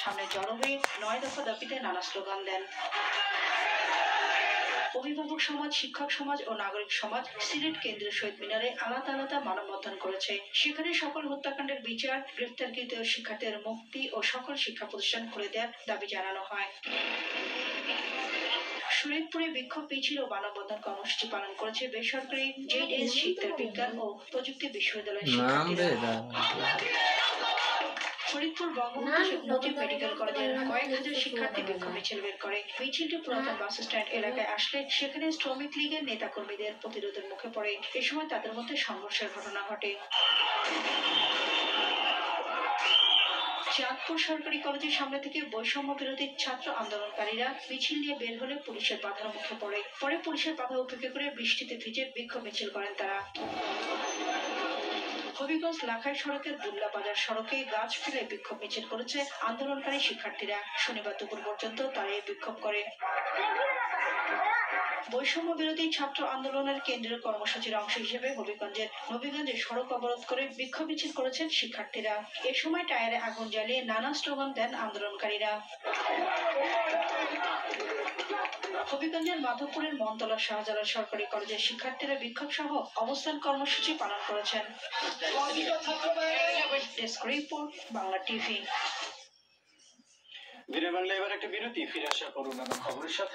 সামনে জড়ো হয়ে 9 দফা দাবিতে নানা স্লোগান দেন। অভিভাবক সমাজ, শিক্ষক সমাজ ও নাগরিক সমাজ সিলেট কেন্দ্রীয় শহীদ মিনারে আলাদা আলাদা মানববন্ধন করেছে। সেখানে সকল হত্যাকাণ্ডের বিচার, গ্রেফতারকৃত শিক্ষার্থীদের মুক্তি ও সকল শিক্ষা প্রতিষ্ঠান খুলে দেওয়ার দাবি জানানো হয়। শরীয়তপুরে বিক্ষোভ মিছিল ও মানববন্ধন কর্মসূচি পালন করেছে বেসরকারি জেডএস শিকদার বিজ্ঞান ও প্রযুক্তি বিশ্ববিদ্যালয়ের শিক্ষার্থীরা। ফরিদপুর বঙ্গবন্ধু শেখ মুজিব মেডিকেল কলেজের কয়েক হাজার শিক্ষার্থী বিক্ষোভ মিছিল বের করে। মিছিলটি পুরাতন বাস স্ট্যান্ড এলাকায় আসলে সেখানে শ্রমিক লীগের নেতাকর্মীদের প্রতিরোধের মুখে পড়ে। এ সময় তাদের মধ্যে সংঘর্ষের ঘটনা ঘটে। চাঁদপুর সরকারি কলেজের সামনে থেকে বৈষম্য বিরোধী ছাত্র আন্দোলনকারীরা মিছিল নিয়ে বের হলে পুলিশের বাধার মুখে পড়ে। পরে পুলিশের বাধা উপেক্ষা করে বৃষ্টিতে ভিজে বিক্ষোভ মিছিল করেন তারা। হবিগঞ্জ লাখাই সড়কের বুল্লা বাজার সড়কে গাছ ফেলে বিক্ষোভ মিছিল করেছে আন্দোলনকারী শিক্ষার্থীরা। শনিবার দুপুর পর্যন্ত তারা এই বিক্ষোভ করে। বৈষম্য বিরোধী ছাত্র আন্দোলনের কেন্দ্রীয় কর্মসূচির অংশ হিসেবে হবিগঞ্জের নবীগঞ্জে সড়ক অবরোধ করে বিক্ষোভ মিছিল করেছেন শিক্ষার্থীরা। এ সময় টায়ারে আগুন জ্বালিয়ে নানা স্লোগান দেন আন্দোলনকারীরা। হবিগঞ্জের মাধবপুরের মনতলা শাহজালাল সরকারি কলেজের শিক্ষার্থীরা বিক্ষোভ সহ অবস্থান কর্মসূচি পালন করেছেন। Desk report, Bangla TV. দিনের বাংলা এবার একটা বিরতি, ফিরে আসা করুন খবরের সাথে।